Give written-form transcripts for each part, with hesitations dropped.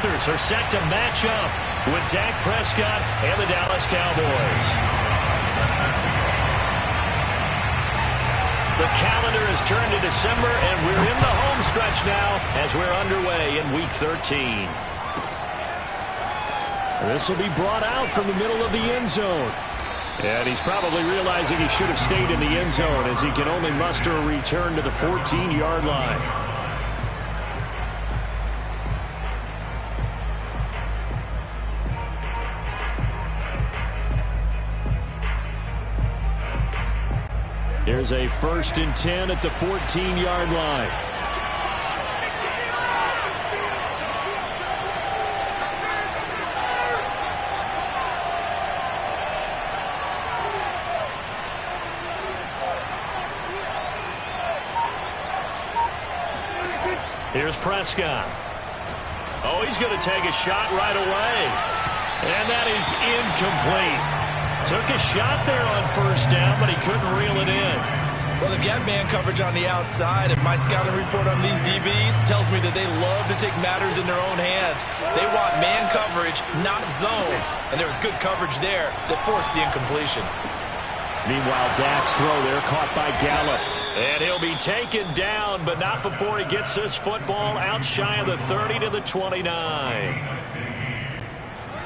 Panthers are set to match up with Dak Prescott and the Dallas Cowboys. The calendar has turned to December, and we're in the home stretch now as we're underway in Week 13. This will be brought out from the middle of the end zone. And he's probably realizing he should have stayed in the end zone as he can only muster a return to the 14-yard line. Here's a 1st and 10 at the 14-yard line. Here's Prescott. Oh, he's going to take a shot right away. And that is incomplete. Took a shot there on 1st down, but he couldn't reel it in. Well, they've got man coverage on the outside, and my scouting report on these DBs tells me that they love to take matters in their own hands. They want man coverage, not zone. And there was good coverage there that forced the incompletion. Meanwhile, Dak's throw there caught by Gallup. And he'll be taken down, but not before he gets this football out shy of the 30 to the 29.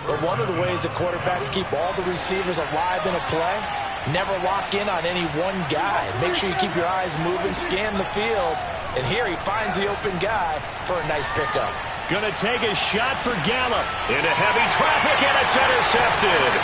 But one of the ways that quarterbacks keep all the receivers alive in a play, never lock in on any one guy. Make sure you keep your eyes moving, scan the field. And here he finds the open guy for a nice pickup. Gonna take a shot for Gallup. Into heavy traffic, and it's intercepted.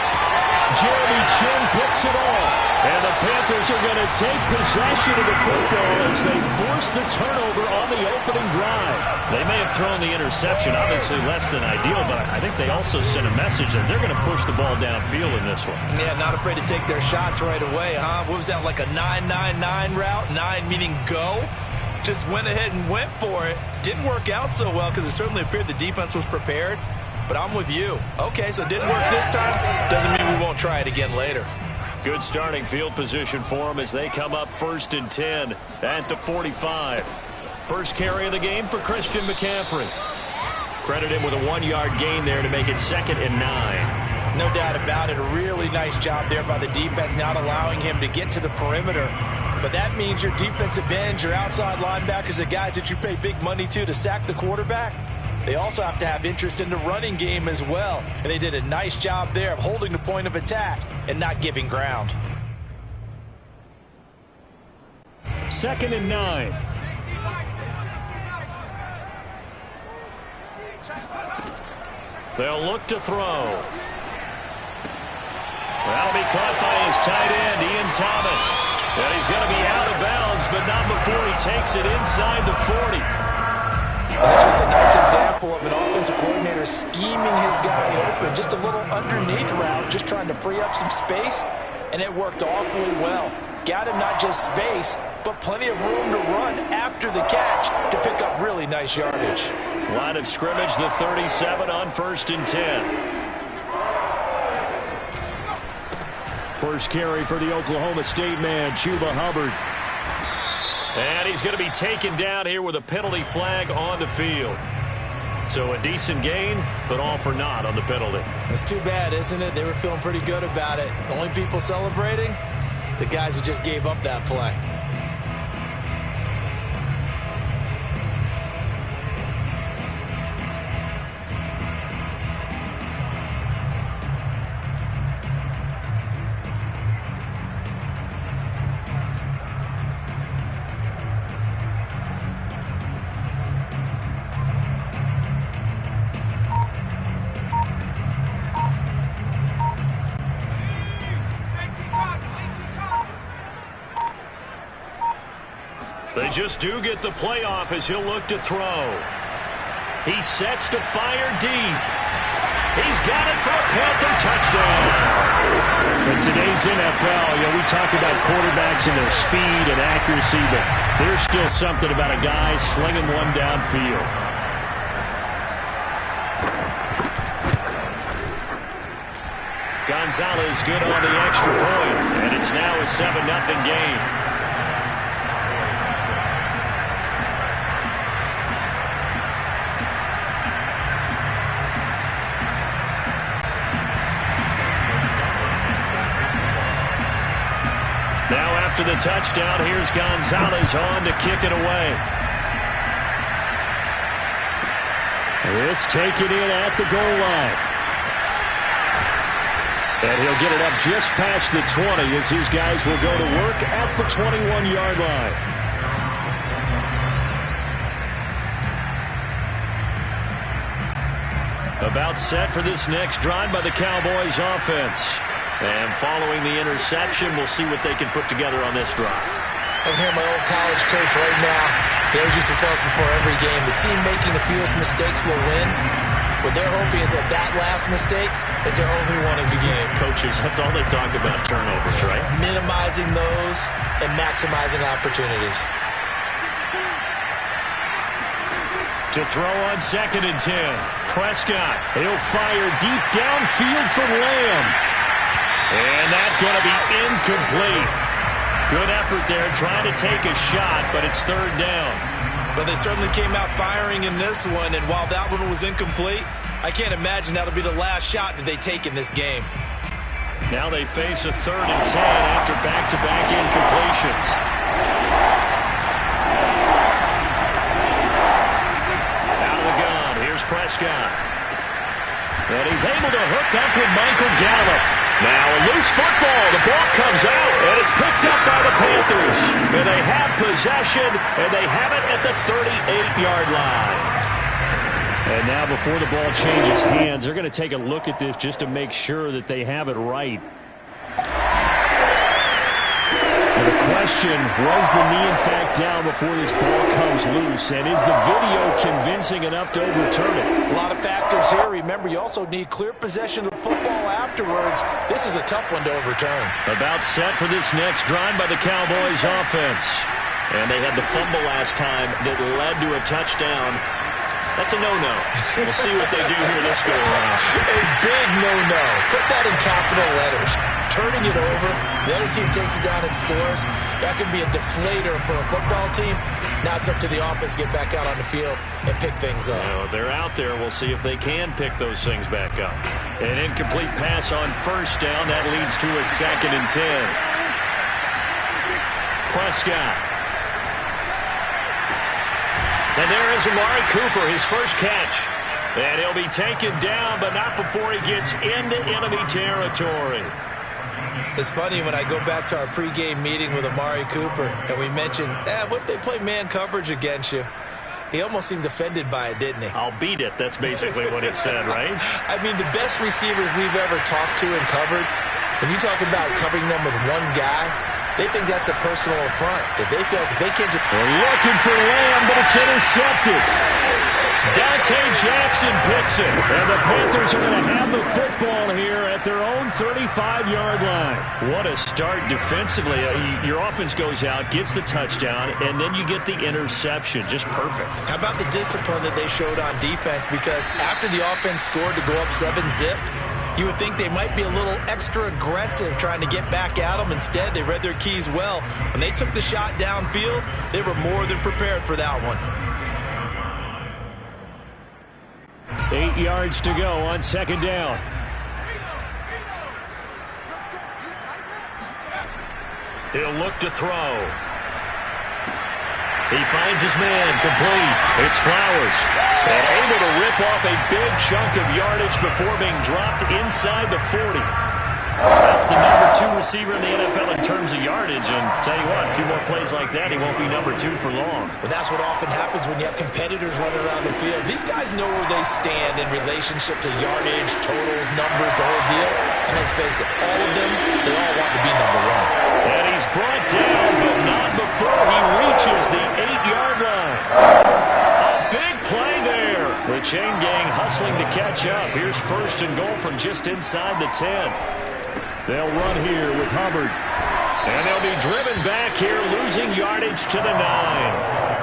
Jeremy Chin picks it off. And the Panthers are going to take possession of the football as they force the turnover on the opening drive. They may have thrown the interception, obviously less than ideal, but I think they also sent a message that they're going to push the ball downfield in this one. Yeah, not afraid to take their shots right away, huh? What was that, like a 9-9-9 route? 9 meaning go? Just went ahead and went for it. Didn't work out so well because it certainly appeared the defense was prepared. But I'm with you. Okay, so it didn't work this time. Doesn't mean we won't try it again later. Good starting field position for them as they come up 1st and 10 at the 45. First carry of the game for Christian McCaffrey. Credit him with a 1-yard gain there to make it 2nd and 9. No doubt about it. A really nice job there by the defense, not allowing him to get to the perimeter. But that means your defensive ends, your outside linebackers, the guys that you pay big money to sack the quarterback, they also have to have interest in the running game as well. And they did a nice job there of holding the point of attack and not giving ground. 2nd and 9. They'll look to throw. That'll be caught by his tight end, Ian Thomas. And he's going to be out of bounds, but not before he takes it inside the 40. And this was a nice example of an offensive coordinator scheming his guy open. Just a little underneath route, just trying to free up some space, and it worked awfully well. Got him not just space, but plenty of room to run after the catch to pick up really nice yardage. Line of scrimmage, the 37 on 1st and 10. First carry for the Oklahoma State man, Chuba Hubbard. And he's going to be taken down here with a penalty flag on the field. So a decent gain, but all for naught on the penalty. It's too bad, isn't it? They were feeling pretty good about it. The only people celebrating, the guys who just gave up that play. They just do get the playoff as he'll look to throw. He sets to fire deep. He's got it for a Panther touchdown. In today's NFL, we talk about quarterbacks and their speed and accuracy, but there's still something about a guy slinging one downfield. Gonzalez good on the extra point, and it's now a 7-0 game. after the touchdown. Here's Gonzalez on to kick it away. This taken in at the goal line. And he'll get it up just past the 20 as his guys will go to work at the 21-yard line. About set for this next drive by the Cowboys offense. And following the interception, we'll see what they can put together on this drive. I can hear my old college coach right now. He always used to tell us before every game, the team making the fewest mistakes will win. What they're hoping is that that last mistake is their only one of the game. Coaches, that's all they talk about, turnovers, right? Minimizing those and maximizing opportunities. To throw on 2nd and 10. Prescott, he'll fire deep downfield from Lamb. And that's going to be incomplete. Good effort there trying to take a shot, but it's 3rd down. But they certainly came out firing in this one, and while that one was incomplete, I can't imagine that'll be the last shot that they take in this game. Now they face a 3rd and 10 after back-to-back incompletions. Out of the gun, here's Prescott. And he's able to hook up with Michael Gallup. Now a loose football. The ball comes out, and it's picked up by the Panthers. And they have possession, and they have it at the 38-yard line. And now before the ball changes hands, they're going to take a look at this just to make sure that they have it right. And the question, was the knee in fact down before this ball comes loose? And is the video convincing enough to overturn it? A lot of factors here. Remember, you also need clear possession of the football afterwards. This is a tough one to overturn. About set for this next drive by the Cowboys offense. And they had the fumble last time that led to a touchdown. That's a no-no. We'll see what they do here this go around. A big no-no. Put that in capital letters. Turning it over, the other team takes it down and scores. That can be a deflator for a football team. Now it's up to the offense to get back out on the field and pick things up. Well, they're out there. We'll see if they can pick those things back up. An incomplete pass on 1st down. That leads to a 2nd and 10. Prescott. And there is Amari Cooper, his first catch. And he'll be taken down, but not before he gets into enemy territory. It's funny when I go back to our pregame meeting with Amari Cooper, and we mentioned, what if they play man coverage against you? He almost seemed offended by it, didn't he? I'll beat it. That's basically what it said, right? I mean, the best receivers we've ever talked to and covered, when you talk about covering them with one guy, they think that's a personal affront. If they feel like they can't just... They're looking for Lamb, but it's intercepted. Dante Jackson picks it. And the Panthers are going to have the football here at their own 35-yard line. What a start defensively. Your offense goes out, gets the touchdown, and then you get the interception. Just perfect. How about the discipline that they showed on defense? Because after the offense scored to go up 7-zip, you would think they might be a little extra aggressive trying to get back at them. Instead, they read their keys well. When they took the shot downfield, they were more than prepared for that one. 8 yards to go on 2nd down. He'll look to throw. He finds his man, complete. It's Flowers. And able to rip off a big chunk of yardage before being dropped inside the 40. That's the number 2 receiver in the NFL in terms of yardage. And tell you what, a few more plays like that, he won't be number 2 for long. But that's what often happens when you have competitors running around the field. These guys know where they stand in relationship to yardage, totals, numbers, the whole deal. And let's face it, all of them, they all want to be number 1. And he's brought down, but not before he reaches the 8-yard line. A big play there. The chain gang hustling to catch up. Here's 1st and goal from just inside the 10. They'll run here with Hubbard. And they'll be driven back here, losing yardage to the 9.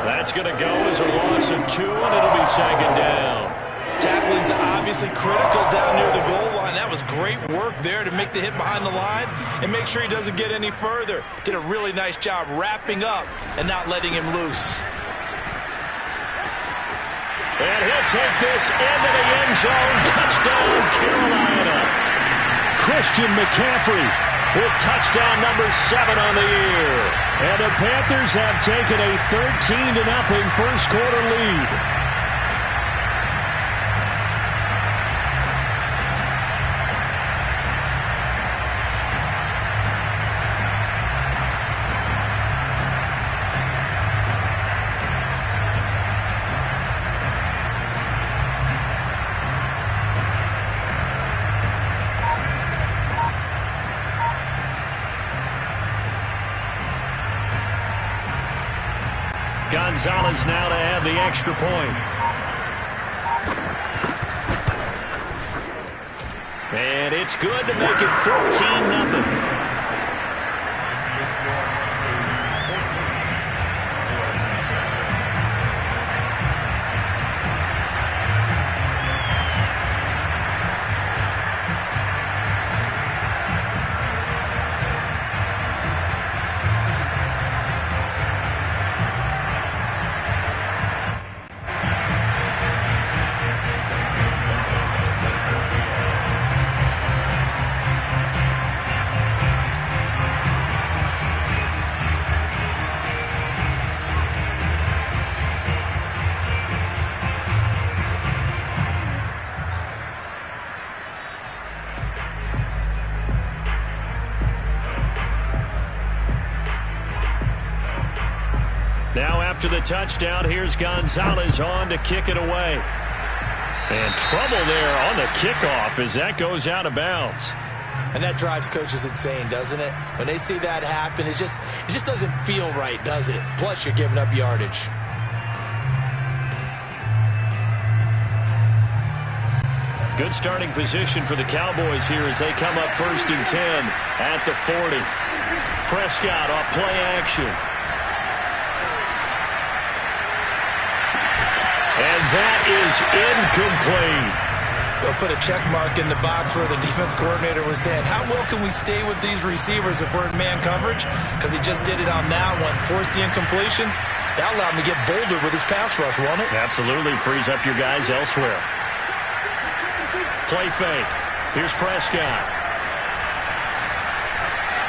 That's going to go as a loss of 2, and it'll be 2nd down. Tackling's obviously critical down near the goal line. That was great work there to make the hit behind the line and make sure he doesn't get any further. Did a really nice job wrapping up and not letting him loose. And he'll take this into the end zone. Touchdown, Carolina. Christian McCaffrey with touchdown number 7 on the year. And the Panthers have taken a 13-0 first quarter lead. Gonzalez now to add the extra point. And it's good to make it 14-0. Now after the touchdown, here's Gonzalez on to kick it away. And trouble there on the kickoff as that goes out of bounds. And that drives coaches insane, doesn't it? When they see that happen, it just doesn't feel right, does it? Plus, you're giving up yardage. Good starting position for the Cowboys here as they come up 1st and 10 at the 40. Prescott off play action. And that is incomplete. They'll put a check mark in the box where the defense coordinator was saying, how well can we stay with these receivers if we're in man coverage? Because he just did it on that one. Force the incompletion. That allowed him to get bolder with his pass rush, won't it? Absolutely. Frees up your guys elsewhere. Play fake. Here's Prescott.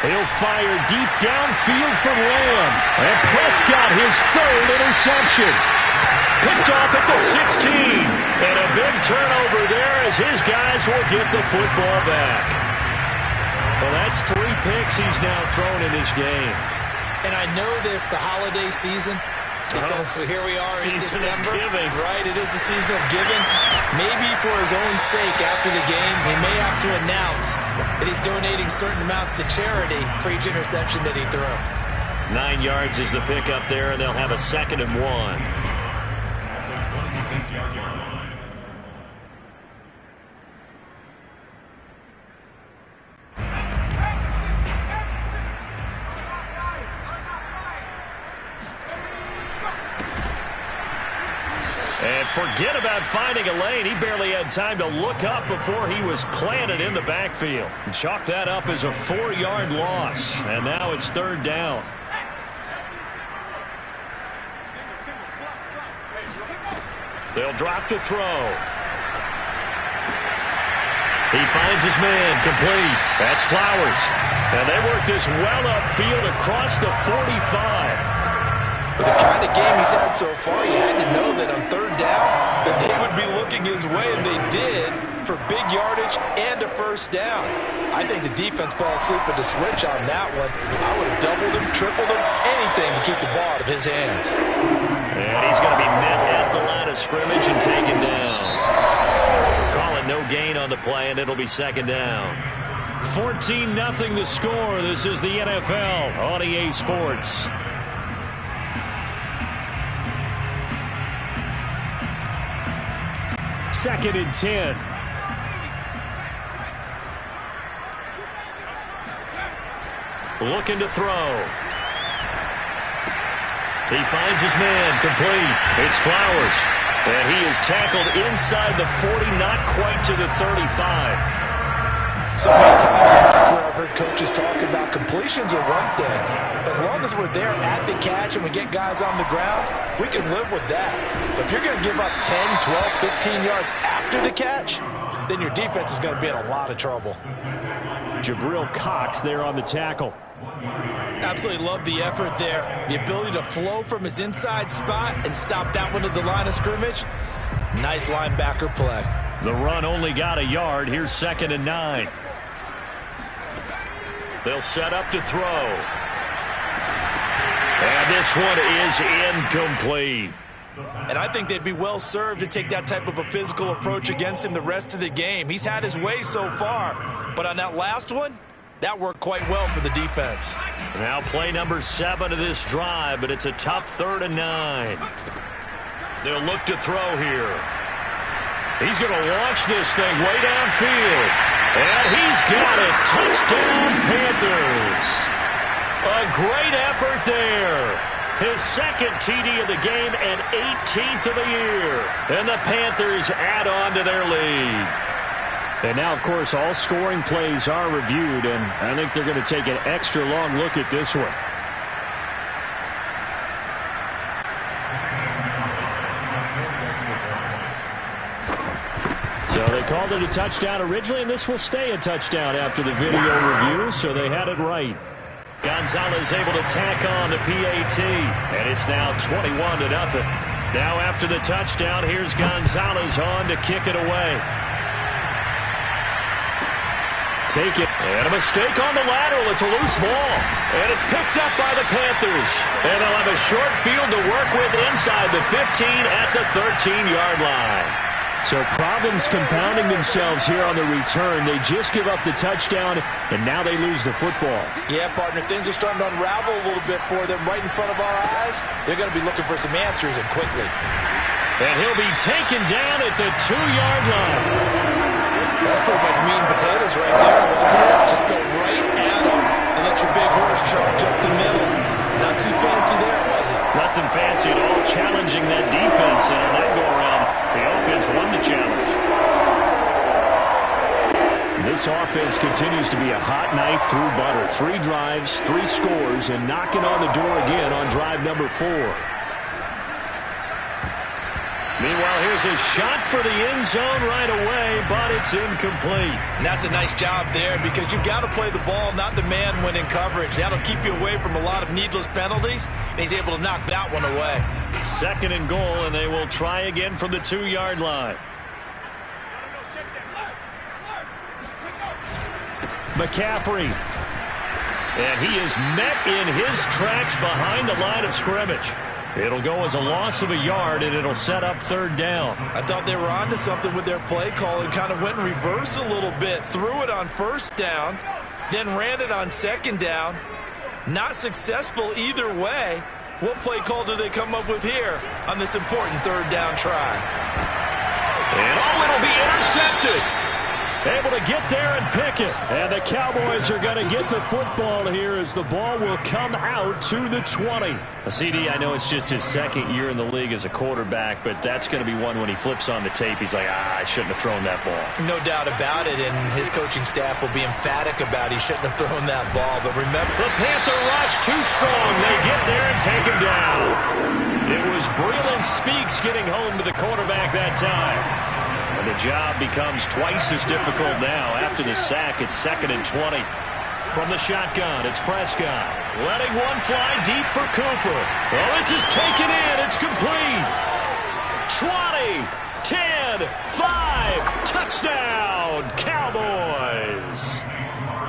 He'll fire deep downfield for Lamb. And Prescott, his 3rd interception. Picked off at the 16. And a big turnover there as his guys will get the football back. Well, that's 3 picks he's now thrown in this game. And I know this, the holiday season, because here we are in December. Right, it is the season of giving. Maybe for his own sake after the game, he may have to announce that he's donating certain amounts to charity for each interception that he threw. 9 yards is the pick up there, and they'll have a 2nd and 1. And forget about finding a lane. He barely had time to look up before he was planted in the backfield. Chalk that up as a 4-yard loss. And now it's 3rd down. They'll drop to throw. He finds his man, complete. That's Flowers. And they work this well upfield across the 45. With the kind of game he's had so far, you had to know that on 3rd down that they would be looking his way, and they did, for big yardage and a 1st down. I think the defense fell asleep at the switch on that one. I would have doubled him, tripled him, anything to keep the ball out of his hands. And he's going to be met at the line of scrimmage and taken down. Calling no gain on the play, and it'll be 2nd down. 14-0 the score. This is the NFL on EA Sports. Second and 10. Looking to throw. He finds his man, complete. It's Flowers. And he is tackled inside the 40, not quite to the 35. So many times in my career I've heard coaches talk about completions are one thing. But as long as we're there at the catch and we get guys on the ground, we can live with that. But if you're going to give up 10, 12, 15 yards after the catch, then your defense is going to be in a lot of trouble. Jabril Cox there on the tackle. Absolutely love the effort there. The ability to flow from his inside spot and stop that one at the line of scrimmage. Nice linebacker play. The run only got a yard. Here's 2nd and 9. They'll set up to throw. And this one is incomplete. And I think they'd be well served to take that type of a physical approach against him the rest of the game. He's had his way so far, but on that last one, that worked quite well for the defense. Now play number 7 of this drive, but it's a tough 3rd and 9. They'll look to throw here. He's going to launch this thing way downfield. And he's got it. Touchdown, Panthers. A great effort there. His 2nd TD of the game and 18th of the year. And the Panthers add on to their lead. And now, of course, all scoring plays are reviewed, and I think they're going to take an extra long look at this one. So they called it a touchdown originally, and this will stay a touchdown after the video review, so they had it right. Gonzalez able to tack on the PAT, and it's now 21-0. Now after the touchdown, here's Gonzalez on to kick it away. Take it, and a mistake on the lateral. It's a loose ball, and it's picked up by the Panthers. And they'll have a short field to work with inside the 15 at the 13-yard line. So problems compounding themselves here on the return. They just give up the touchdown, and now they lose the football. Yeah, partner, things are starting to unravel a little bit for them right in front of our eyes. They're going to be looking for some answers, and quickly. And he'll be taken down at the 2-yard line. That's pretty much meat and potatoes right there, wasn't it? Just go right at him and let your big horse charge up the middle. Not too fancy there, was it? Nothing fancy at all, challenging that defense, and on that go-around, the offense won the challenge. This offense continues to be a hot knife through butter. 3 drives, 3 scores, and knocking on the door again on drive number 4. Meanwhile, here's a shot for the end zone right away, but it's incomplete. And that's a nice job there because you've got to play the ball, not the man when in coverage. That'll keep you away from a lot of needless penalties, and he's able to knock that one away. 2nd and goal, and they will try again from the 2-yard line. McCaffrey. And he is met in his tracks behind the line of scrimmage. It'll go as a loss of a yard, and it'll set up 3rd down. I thought they were onto something with their play call and kind of went in reverse a little bit. Threw it on 1st down, then ran it on 2nd down. Not successful either way. What play call do they come up with here on this important 3rd down try? And it'll be intercepted. Able to get there and pick it. And the Cowboys are going to get the football here as the ball will come out to the 20. CD, I know it's just his 2nd year in the league as a quarterback, but that's going to be one when he flips on the tape. He's like, I shouldn't have thrown that ball. No doubt about it, and his coaching staff will be emphatic about he shouldn't have thrown that ball. But remember, the Panther rush too strong. They get there and take him down. It was Breland Speaks getting home to the quarterback that time. And the job becomes twice as difficult now. After the sack, it's 2nd and 20. From the shotgun, it's Prescott. Letting one fly deep for Cooper. Oh, this is taken in. It's complete. 20, 10, 5. Touchdown, Cowboys.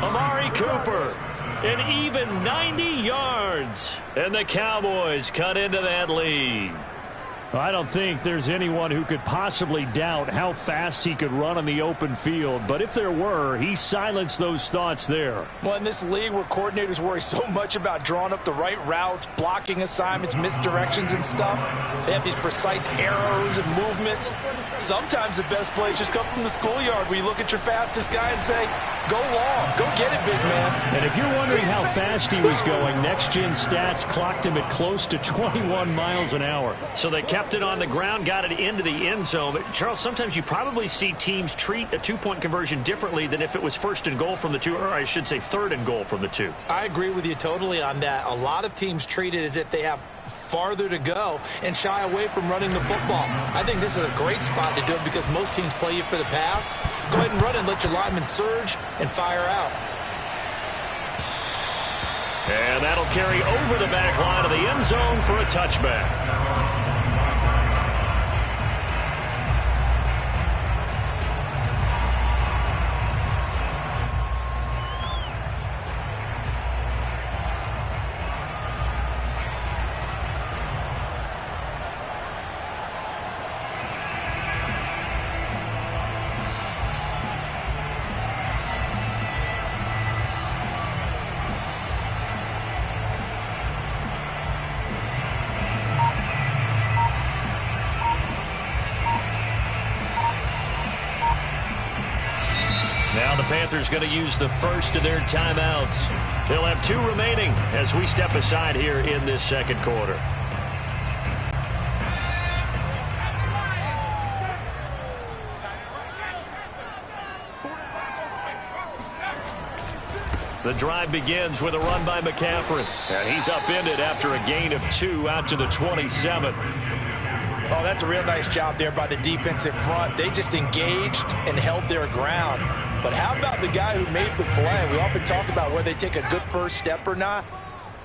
Amari Cooper. An even 90 yards. And the Cowboys cut into that lead. I don't think there's anyone who could possibly doubt how fast he could run on the open field. But if there were, he silenced those thoughts there. Well, in this league where coordinators worry so much about drawing up the right routes, blocking assignments, misdirections and stuff, they have these precise arrows and movements. Sometimes the best plays just come from the schoolyard where you look at your fastest guy and say, go long, go get it, big man. And if you're wondering how fast he was going, Next Gen Stats clocked him at close to 21 miles an hour. So they kept Tapped it on the ground, got it into the end zone. But, Charles, sometimes you probably see teams treat a two-point conversion differently than if it was first and goal from the 2, or I should say third and goal from the 2. I agree with you totally on that. A lot of teams treat it as if they have farther to go and shy away from running the football. I think this is a great spot to do it because most teams play you for the pass. Go ahead and run and let your linemen surge and fire out. And that'll carry over the back line of the end zone for a touchback. Now the Panthers going to use the first of their timeouts. They'll have 2 remaining as we step aside here in this second quarter. The drive begins with a run by McCaffrey. And he's upended after a gain of 2 out to the 27. Oh, that's a real nice job there by the defensive front. They just engaged and held their ground. But how about the guy who made the play? We often talk about whether they take a good first step or not.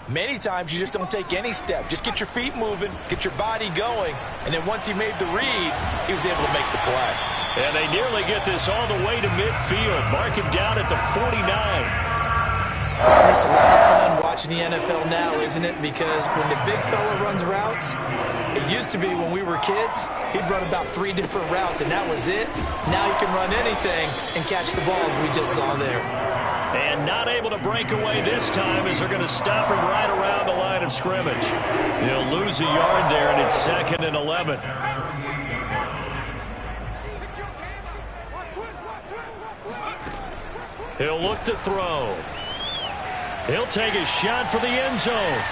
Many times you just don't take any step. Just get your feet moving, get your body going, and then once he made the read, he was able to make the play. And they nearly get this all the way to midfield. Mark him down at the 49. It's a lot of fun watching the NFL now, isn't it? Because when the big fella runs routes, it used to be when we were kids, he'd run about 3 different routes, and that was it. Now he can run anything and catch the balls we just saw there. And not able to break away this time as they're going to stop him right around the line of scrimmage. He'll lose a yard there, and it's 2nd and 11. He'll look to throw. He'll take a shot for the end zone.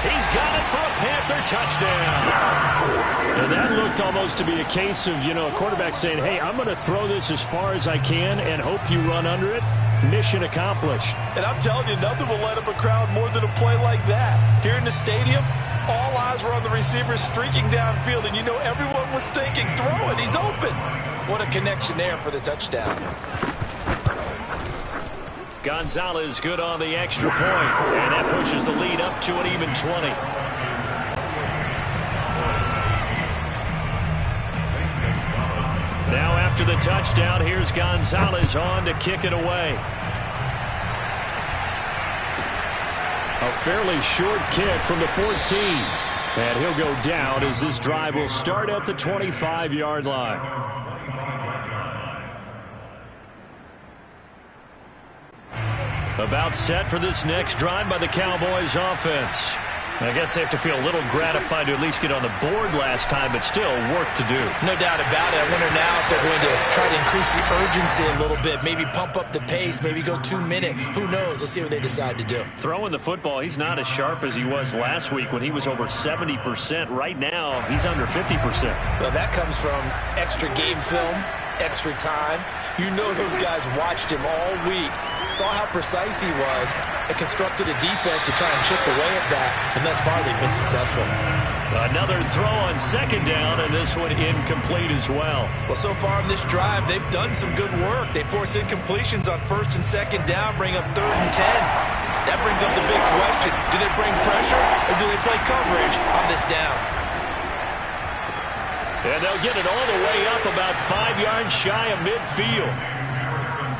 He's got it for a Panther touchdown. And that looked almost to be a case of, a quarterback saying, hey, I'm going to throw this as far as I can and hope you run under it. Mission accomplished. And I'm telling you, nothing will light up a crowd more than a play like that. Here in the stadium, all eyes were on the receiver streaking downfield, and everyone was thinking, throw it, he's open. What a connection there for the touchdown. Gonzalez good on the extra point, and that pushes the lead up to an even 20. Now after the touchdown, here's Gonzalez on to kick it away. A fairly short kick from the 14. And he'll go down as this drive will start at the 25-yard line. About set for this next drive by the Cowboys offense. I guess they have to feel a little gratified to at least get on the board last time, but still work to do. No doubt about it. I wonder now if they're going to try to increase the urgency a little bit, maybe pump up the pace, maybe go 2 minutes. Who knows? Let's see what they decide to do. Throwing the football, he's not as sharp as he was last week when he was over 70%. Right now, he's under 50%. Well, that comes from extra game film, extra time. Those guys watched him all week, saw how precise he was, and constructed a defense to try and chip away at that, and thus far they've been successful. Another throw on 2nd down, and this one incomplete as well. Well, so far in this drive, they've done some good work. They force incompletions on 1st and 2nd down, bring up 3rd and 10. That brings up the big question. Do they bring pressure, or do they play coverage on this down? And they'll get it all the way up about 5 yards shy of midfield.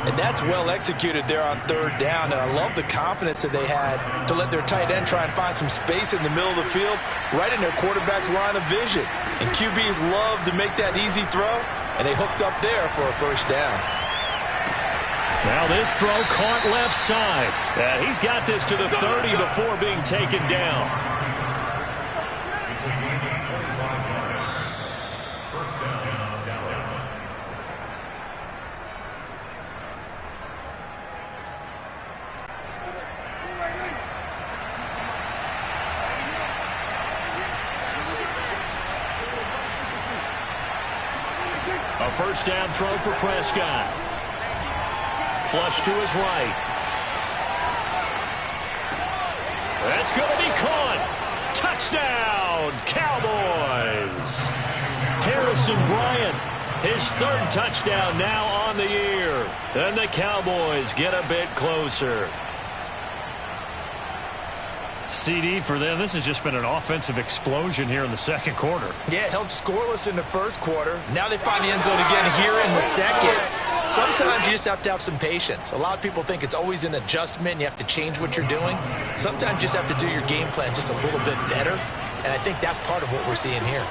And that's well executed there on 3rd down. And I love the confidence that they had to let their tight end try and find some space in the middle of the field, right in their quarterback's line of vision. And QBs love to make that easy throw, and they hooked up there for a 1st down. Now this throw caught left side. And he's got this to the 30 before being taken down. first down throw for Prescott. Flush to his right. That's going to be caught. Touchdown, Cowboys. Harrison Bryant, his third touchdown now on the year. And the Cowboys get a bit closer. CD, for them, this has just been an offensive explosion here in the second quarter. Yeah, held scoreless in the first quarter. Now they find the end zone again here in the second. Sometimes you just have to have some patience. A lot of people think it's always an adjustment. You have to change what you're doing. Sometimes you just have to do your game plan just a little bit better. And I think that's part of what we're seeing here.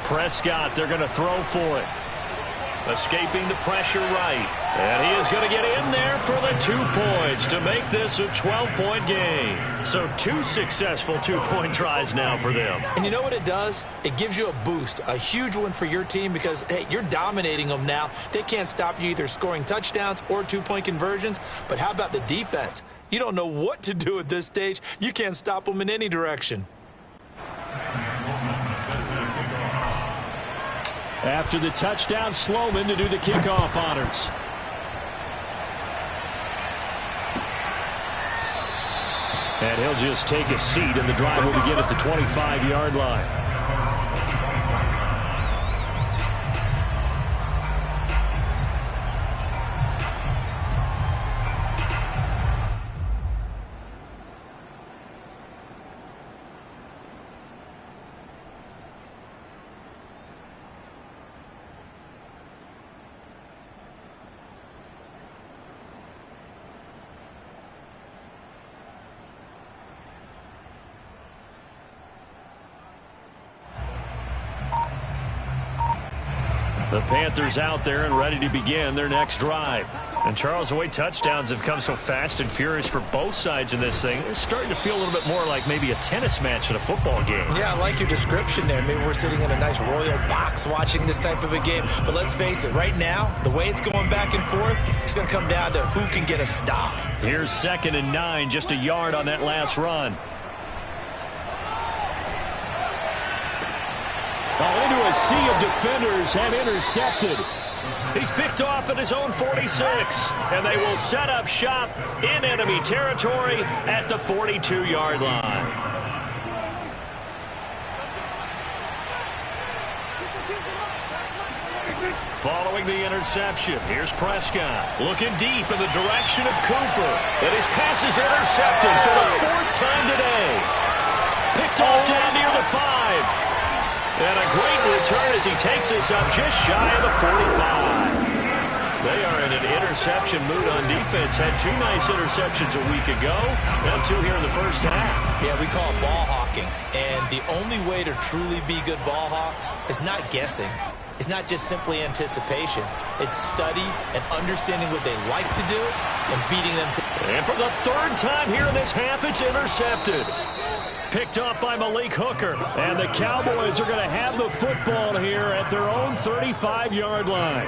Prescott, they're going to throw for it. Escaping the pressure right. And he is going to get in there for the 2 points to make this a 12-point game. So 2 successful 2-point tries now for them. And you know what it does? It gives you a boost, a huge one for your team because, hey, you're dominating them now. They can't stop you either scoring touchdowns or 2-point conversions. But how about the defense? You don't know what to do at this stage. You can't stop them in any direction. After the touchdown, Sloman to do the kickoff honors. And he'll just take a seat, and the drive will begin at the 25-yard line. The Panthers out there and ready to begin their next drive. And Charles, the way touchdowns have come so fast and furious for both sides in this thing, it's starting to feel a little bit more like maybe a tennis match at a football game. Yeah, I like your description there. Maybe we're sitting in a nice royal box watching this type of a game. But let's face it, right now, the way it's going back and forth, it's going to come down to who can get a stop. Here's 2nd and 9, just a yard on that last run. Into a sea of defenders and intercepted. He's picked off at his own 46, and they will set up shop in enemy territory at the 42-yard line. Following the interception, here's Prescott looking deep in the direction of Cooper, and his pass is intercepted for the 4th time today. Picked off down near the 5. And a great return as he takes us up just shy of the 45. They are in an interception mood on defense. Had 2 nice interceptions a week ago. Now 2 here in the first half. Yeah, we call it ball hawking. And the only way to truly be good ball hawks is not guessing. It's not just simply anticipation. It's study and understanding what they like to do and beating them to. And for the 3rd time here in this half, it's intercepted. Picked up by Malik Hooker. And the Cowboys are going to have the football here at their own 35-yard line.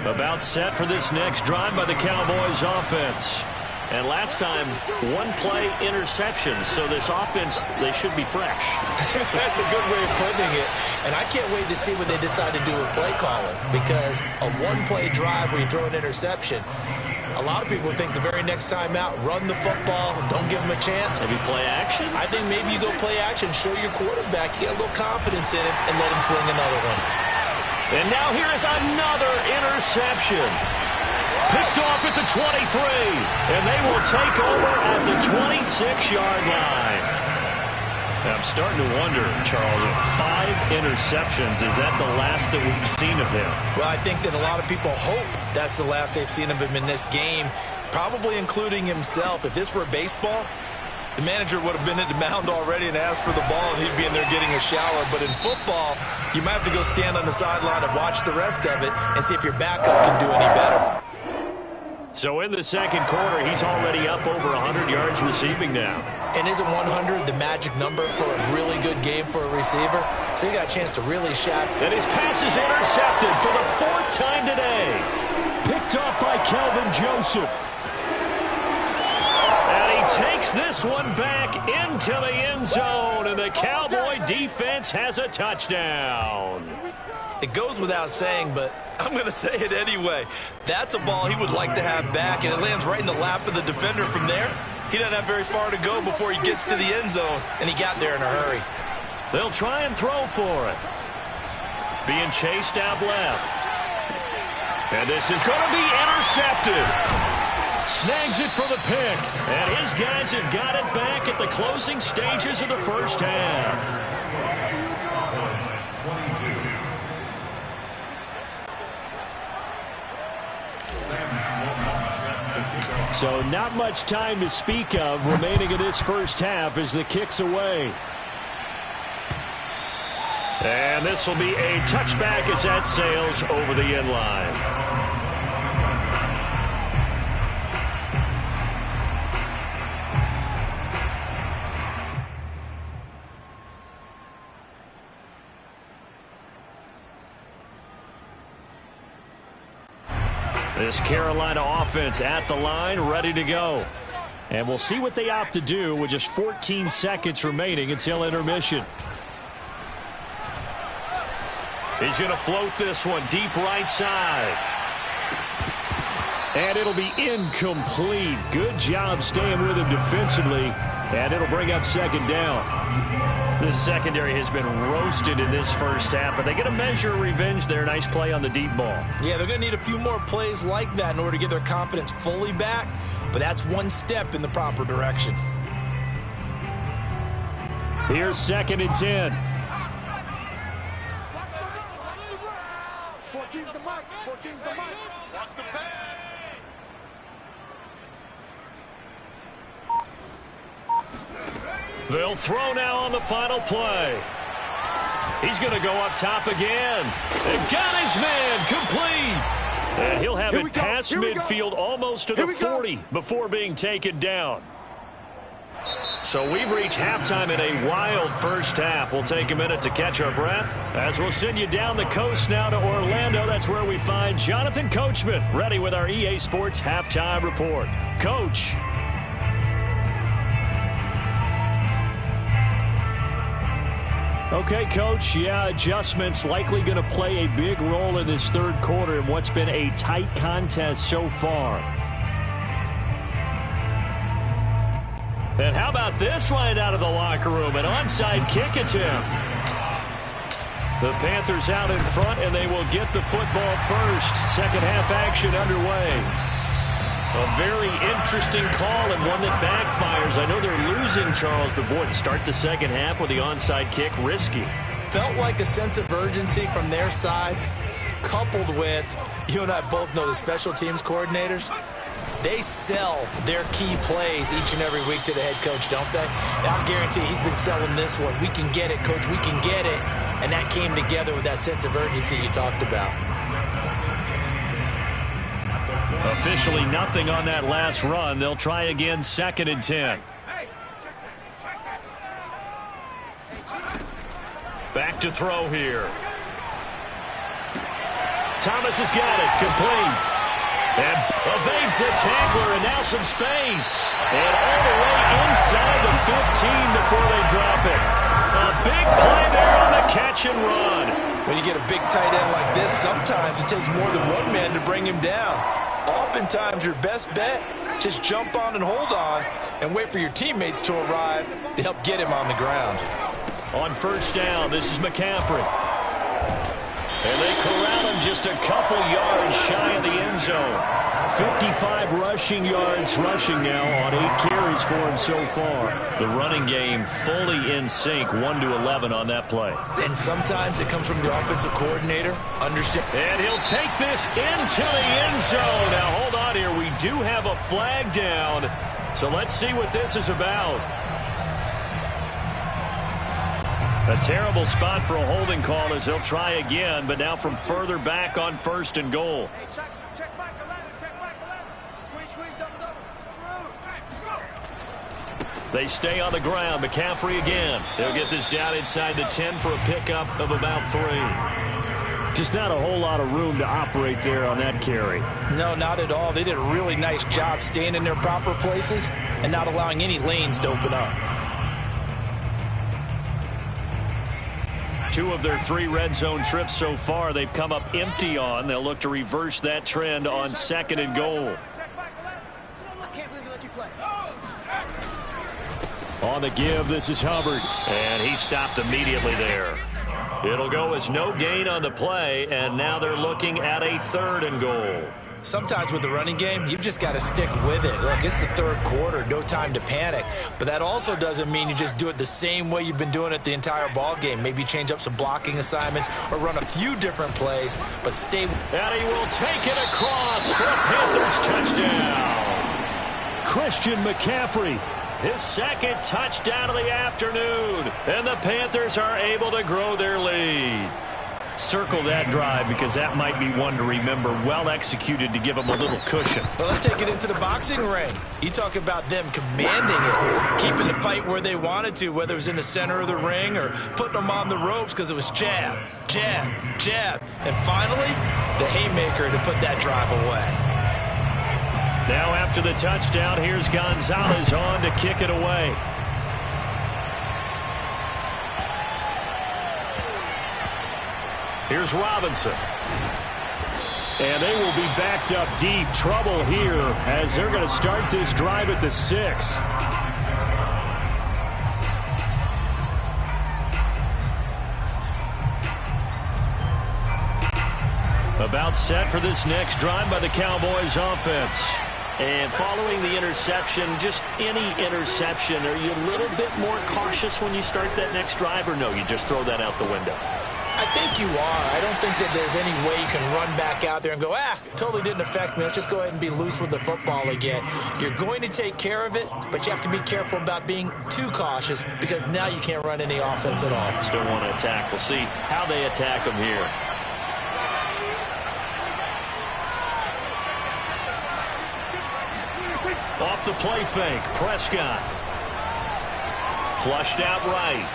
About set for this next drive by the Cowboys offense. And last time, 1-play interceptions. So this offense, they should be fresh. That's a good way of putting it. And I can't wait to see what they decide to do with play calling. Because a 1-play drive where you throw an interception, a lot of people think the very next time out, run the football, don't give them a chance. Maybe play action? I think maybe you go play action, show your quarterback, you get a little confidence in him, and let him fling another one. And now here is another interception. Picked off at the 23, and they will take over at the 26-yard line. I'm starting to wonder, Charles, if 5 interceptions, is that the last that we've seen of him? Well, I think that a lot of people hope that's the last they've seen of him in this game, probably including himself. If this were baseball, the manager would have been at the mound already and asked for the ball, and he'd be in there getting a shower. But in football, you might have to go stand on the sideline and watch the rest of it and see if your backup can do any better. So in the second quarter, he's already up over 100 yards receiving now. And isn't 100 the magic number for a really good game for a receiver? So he got a chance to really shot. And his pass is intercepted for the 4th time today. Picked up by Kelvin Joseph. And he he takes this one back into the end zone, and the Cowboy defense has a touchdown. It goes without saying, but I'm going to say it anyway. That's a ball he would like to have back, and it lands right in the lap of the defender from there. He doesn't have very far to go before he gets to the end zone, and he got there in a hurry. They'll try and throw for it. Being chased out left. And this is going to be intercepted. Snags it for the pick. And his guys have got it back at the closing stages of the first half. So not much time to speak of remaining in this first half as the kick's away. And this will be a touchback as that sails over the end line. This Carolina offense at the line, ready to go. And we'll see what they opt to do with just 14 seconds remaining until intermission. He's going to float this one deep right side. And it'll be incomplete. Good job staying with him defensively. And it'll bring up second down. This secondary has been roasted in this first half, but they get a measure of revenge there. Nice play on the deep ball. Yeah, they're going to need a few more plays like that in order to get their confidence fully back, but that's one step in the proper direction. Here's 2nd and 10. 14's the mic. 14's the mic. Watch the pass. They'll throw now on the final play. He's going to go up top again. And got his man complete. And he'll have it past midfield almost to the 40 before being taken down. So we've reached halftime in a wild first half. We'll take a minute to catch our breath as we'll send you down the coast now to Orlando. That's where we find Jonathan Coachman ready with our EA Sports Halftime Report. Coach. Okay, Coach, yeah, adjustments likely going to play a big role in this third quarter in what's been a tight contest so far. And how about this right out of the locker room? An onside kick attempt. The Panthers out in front, and they will get the football first. Second half action underway. A very interesting call and one that backfires. I know they're losing, Charles, but boy, to start the second half with the onside kick, risky. Felt like a sense of urgency from their side, coupled with, you and I both know the special teams coordinators, they sell their key plays each and every week to the head coach, don't they? I'll guarantee he's been selling this one. We can get it, Coach, we can get it. And that came together with that sense of urgency you talked about. Officially nothing on that last run. They'll try again, 2nd and 10. Back to throw here. Thomas has got it, complete. And evades the tackler, and now some space. And all the way inside the 15 before they drop it. A big play there on the catch and run. When you get a big tight end like this, sometimes it takes more than one man to bring him down. Oftentimes, your best bet, just jump on and hold on and wait for your teammates to arrive to help get him on the ground. On first down, this is McCaffrey. And they corral him just a couple yards shy of the end zone. 55 rushing yards rushing now on 8 carries for him so far. The running game fully in sync, 1-11 on that play. And sometimes it comes from the offensive coordinator. Understand. And he'll take this into the end zone. Now hold on here. We do have a flag down. So let's see what this is about. A terrible spot for a holding call as they'll try again, but now from further back on 1st and goal. Check back the ladder, check back the ladder. Squeeze, double. They stay on the ground. McCaffrey again. They'll get this down inside the 10 for a pickup of about 3. Just not a whole lot of room to operate there on that carry. No, not at all. They did a really nice job staying in their proper places and not allowing any lanes to open up. 2 of their 3 red zone trips so far they've come up empty on. They'll look to reverse that trend on 2nd and goal. I can't believe you let you play. On the give, this is Hubbard, and he stopped immediately there. It'll go as no gain on the play, and now they're looking at a 3rd and goal. Sometimes with the running game, you've just got to stick with it. Look, it's the 3rd quarter, no time to panic. But that also doesn't mean you just do it the same way you've been doing it the entire ball game. Maybe change up some blocking assignments or run a few different plays, but stay. And he will take it across for a Panthers touchdown. Christian McCaffrey, his 2nd touchdown of the afternoon, and the Panthers are able to grow their lead. Circle that drive because that might be one to remember. Well executed to give them a little cushion. Well, let's take it into the boxing ring. You talk about them commanding it, keeping the fight where they wanted to, whether it was in the center of the ring or putting them on the ropes because it was jab, jab, jab. And finally, the haymaker to put that drive away. Now after the touchdown, here's Gonzalez on to kick it away. Here's Robinson. And they will be backed up deep. Trouble here as they're going to start this drive at the 6. About set for this next drive by the Cowboys offense. And following the interception, just any interception, are you a little bit more cautious when you start that next drive, or no, you just throw that out the window? I think you are. I don't think that there's any way you can run back out there and go, totally didn't affect me. Let's just go ahead and be loose with the football again. You're going to take care of it, but you have to be careful about being too cautious because now you can't run any offense at all. Still want to attack. We'll see how they attack them here. Off the play fake, Prescott. Flushed out right.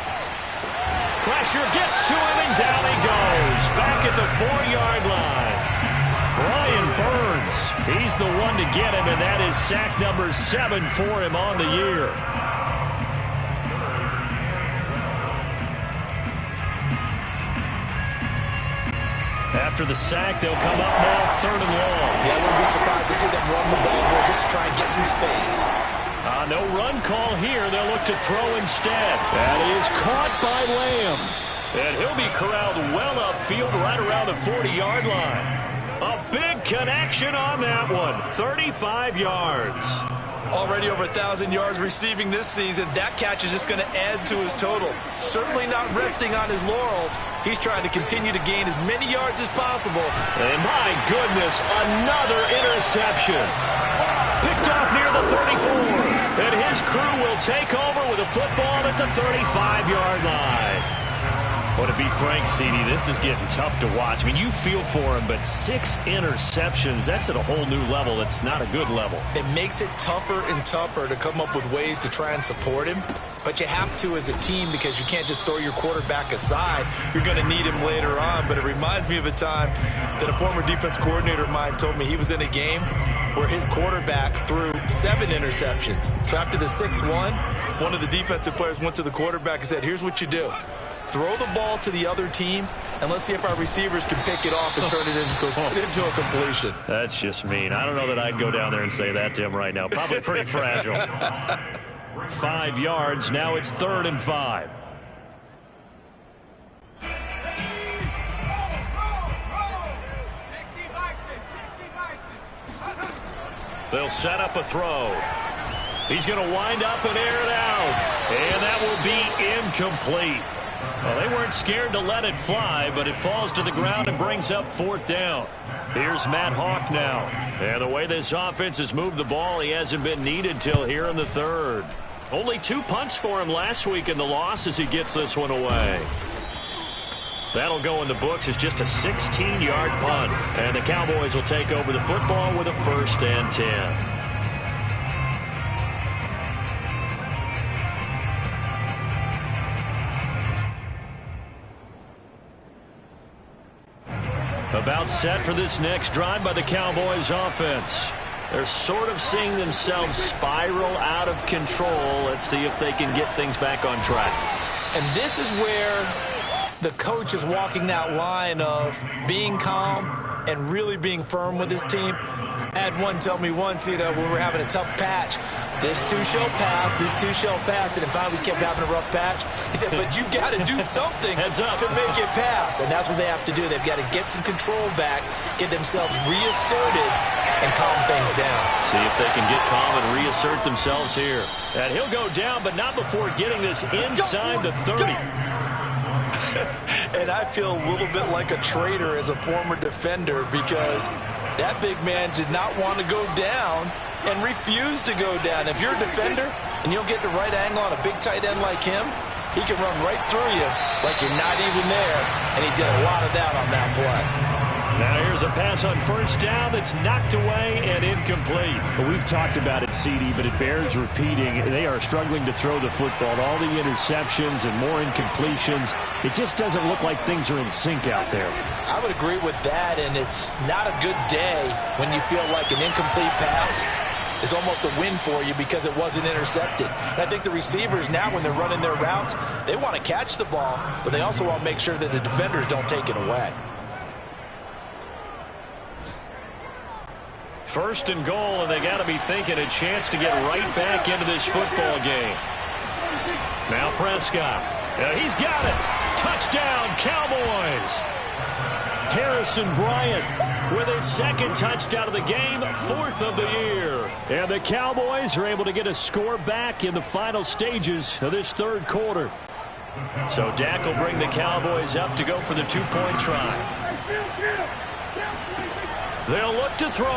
Pressure gets to him, and down he goes. Back at the 4-yard line. Brian Burns, he's the one to get him, and that is sack number 7 for him on the year. After the sack, they'll come up now 3rd and long. Yeah, I wouldn't be surprised to see them run the ball here just to try and get some space. No run call here. They'll look to throw instead. That is caught by Lamb. And he'll be corralled well upfield right around the 40-yard line. A big connection on that one. 35 yards. Already over 1,000 yards receiving this season. That catch is just going to add to his total. Certainly not resting on his laurels. He's trying to continue to gain as many yards as possible. And my goodness, another interception. Picked off near the 34. And his crew will take over with a football at the 35-yard line. Well, to be frank, Siiigh, this is getting tough to watch. I mean, you feel for him, but 6 interceptions, that's at a whole new level. It's not a good level. It makes it tougher and tougher to come up with ways to try and support him. But you have to as a team because you can't just throw your quarterback aside. You're going to need him later on. But it reminds me of a time that a former defense coordinator of mine told me he was in a game where his quarterback threw 7 interceptions. So after the 6-1, one of the defensive players went to the quarterback and said, here's what you do. Throw the ball to the other team, and let's see if our receivers can pick it off and turn it into a completion. That's just mean. I don't know that I'd go down there and say that to him right now. Probably pretty fragile. 5 yards. Now it's 3rd and 5. They'll set up a throw. He's going to wind up and air it out. And that will be incomplete. Well, they weren't scared to let it fly, but it falls to the ground and brings up 4th down. Here's Matt Hawk now. And the way this offense has moved the ball, he hasn't been needed till here in the 3rd. Only 2 punts for him last week in the loss as he gets this one away. That'll go in the books as just a 16-yard punt. And the Cowboys will take over the football with a 1st and 10. About set for this next drive by the Cowboys offense. They're sort of seeing themselves spiral out of control. Let's see if they can get things back on track. And this is where the coach is walking that line of being calm and really being firm with his team. I had one tell me once, when we were having a tough patch, this too shall pass, this too shall pass, and then finally we kept having a rough patch. He said, but you got to do something to make it pass, and that's what they have to do. They've got to get some control back, get themselves reasserted, and calm things down. See if they can get calm and reassert themselves here. And he'll go down, but not before getting this inside the 30. And I feel a little bit like a traitor as a former defender because that big man did not want to go down and refused to go down. If you're a defender and you don't get the right angle on a big tight end like him, he can run right through you like you're not even there, and he did a lot of that on that play. Now here's a pass on first down that's knocked away and incomplete. Well, we've talked about it, Siiigh, but it bears repeating. They are struggling to throw the football. All the interceptions and more incompletions. It just doesn't look like things are in sync out there. I would agree with that, and it's not a good day when you feel like an incomplete pass is almost a win for you because it wasn't intercepted. And I think the receivers now, when they're running their routes, they want to catch the ball, but they also want to make sure that the defenders don't take it away. First and goal, and they got to be thinking a chance to get right back into this football game. Now Prescott. He's got it. Touchdown, Cowboys. Harrison Bryant with his second touchdown of the game, 4th of the year. And the Cowboys are able to get a score back in the final stages of this third quarter. So Dak will bring the Cowboys up to go for the 2-point try. They'll look to throw.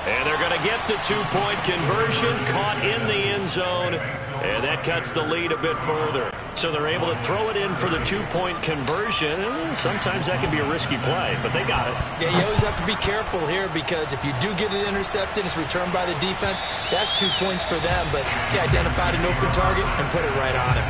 And they're going to get the 2-point conversion, caught in the end zone, and that cuts the lead a bit further. So they're able to throw it in for the 2-point conversion. Sometimes that can be a risky play, but they got it. Yeah, you always have to be careful here because if you do get it intercepted, it's returned by the defense, that's 2 points for them, but he identified an open target and put it right on him.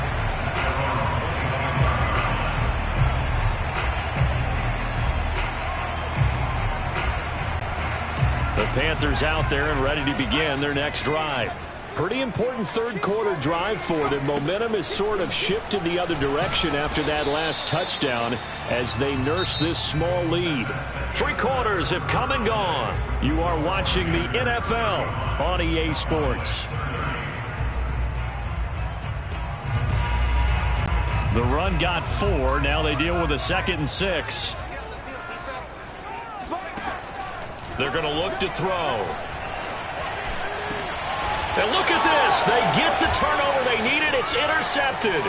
The Panthers out there and ready to begin their next drive. Pretty important third quarter drive for them. Momentum has sort of shifted the other direction after that last touchdown as they nurse this small lead. 3 quarters have come and gone. You are watching the NFL on EA Sports. The run got 4. Now they deal with a 2nd and 6. They're going to look to throw. And look at this. They get the turnover they needed. It's intercepted.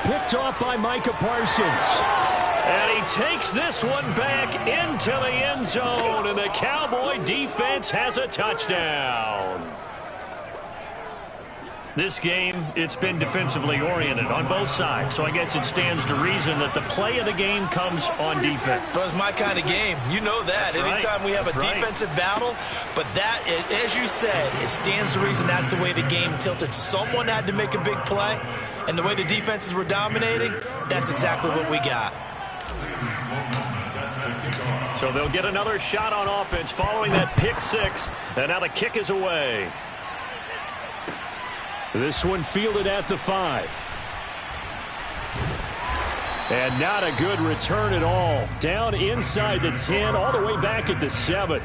Picked off by Micah Parsons. And he takes this one back into the end zone. And the Cowboy defense has a touchdown. This game, it's been defensively oriented on both sides. So I guess it stands to reason that the play of the game comes on defense. So it's my kind of game. You know that. Anytime we have a defensive battle. But that, as you said, it stands to reason that's the way the game tilted. Someone had to make a big play. And the way the defenses were dominating, that's exactly what we got. So they'll get another shot on offense following that pick 6. And now the kick is away. This one fielded at the 5. And not a good return at all. Down inside the 10, all the way back at the 7.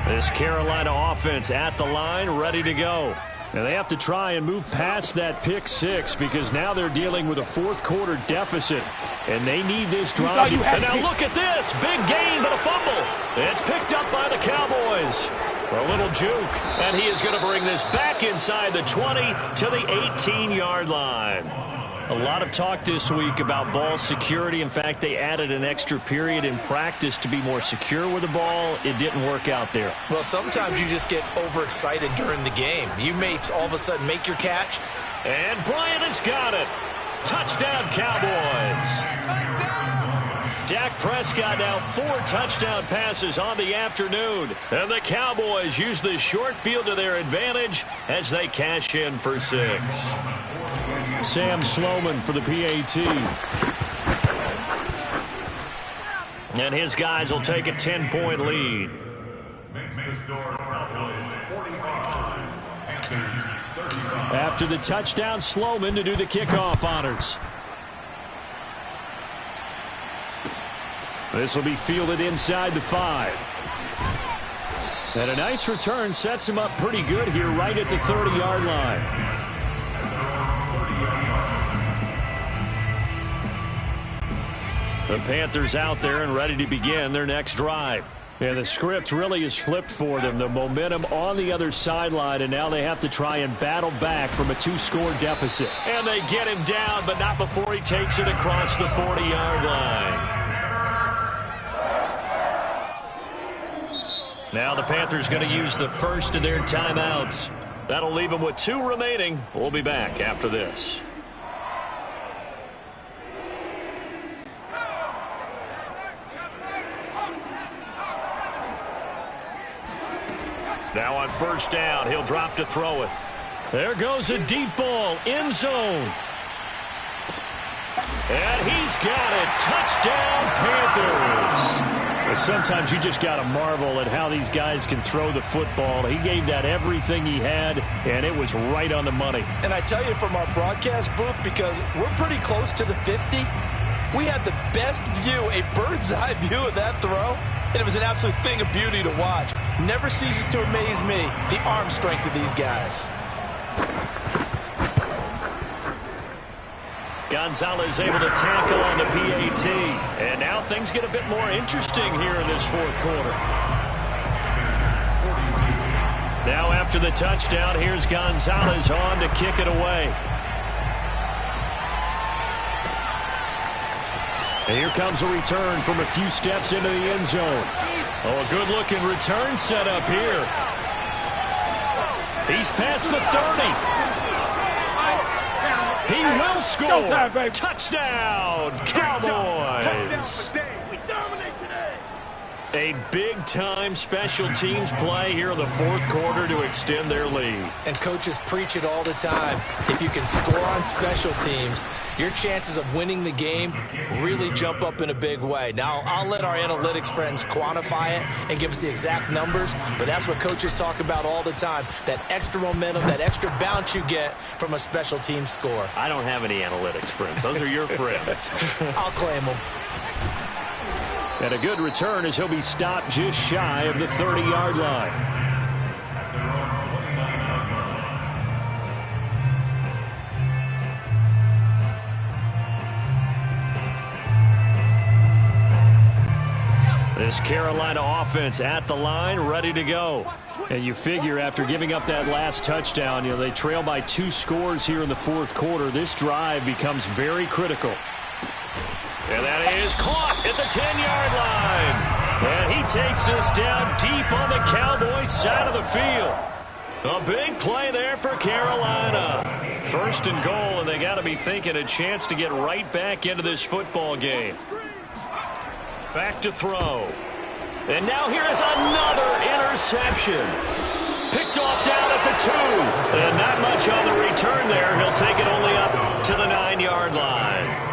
This Carolina offense at the line, ready to go. And they have to try and move past that pick 6 because now they're dealing with a fourth quarter deficit. And they need this drive. And now look at this. Big gain, but a fumble. It's picked up by the Cowboys. A little juke. And he is going to bring this back inside the 20 to the 18-yard line. A lot of talk this week about ball security. In fact, they added an extra period in practice to be more secure with the ball. It didn't work out there. Well, sometimes you just get overexcited during the game. You may all of a sudden make your catch. And Bryant has got it. Touchdown, Cowboys. Dak Prescott now 4 touchdown passes on the afternoon. And the Cowboys use the short field to their advantage as they cash in for 6. Sam Sloman for the PAT. And his guys will take a 10-point lead. After the touchdown, Sloman to do the kickoff honors. This will be fielded inside the 5. And a nice return sets him up pretty good here right at the 30-yard line. The Panthers out there and ready to begin their next drive. And the script really is flipped for them. The momentum on the other sideline, and now they have to try and battle back from a 2-score deficit. And they get him down, but not before he takes it across the 40-yard line. Now the Panthers going to use the first of their timeouts. That'll leave them with 2 remaining. We'll be back after this. Now on first down, he'll drop to throw it. There goes a deep ball, end zone. And he's got it. Touchdown, Panthers. Sometimes you just got to marvel at how these guys can throw the football. He gave that everything he had, and it was right on the money. And I tell you from our broadcast booth, because we're pretty close to the 50, we had the best view, a bird's-eye view of that throw, and it was an absolute thing of beauty to watch. Never ceases to amaze me, the arm strength of these guys. Gonzalez able to tackle on the PAT. And now things get a bit more interesting here in this 4th quarter. Now after the touchdown, here's Gonzalez on to kick it away. And here comes a return from a few steps into the end zone. Oh, a good-looking return set up here. He's past the 30. He will score. Touchdown, Cowboys. A big-time special teams play here in the 4th quarter to extend their lead. And coaches preach it all the time. If you can score on special teams, your chances of winning the game really jump up in a big way. Now, I'll let our analytics friends quantify it and give us the exact numbers, but that's what coaches talk about all the time, that extra momentum, that extra bounce you get from a special team score. I don't have any analytics friends. Those are your friends. I'll claim them. And a good return as he'll be stopped just shy of the 30-yard line. This Carolina offense at the line, ready to go. And you figure after giving up that last touchdown, they trail by 2 scores here in the 4th quarter. This drive becomes very critical. And that is caught at the 10-yard line. And he takes this down deep on the Cowboys side of the field. A big play there for Carolina. 1st and goal, and they got to be thinking a chance to get right back into this football game. Back to throw. And now here is another interception. Picked off down at the 2. And not much on the return there. He'll take it only up to the 9-yard line.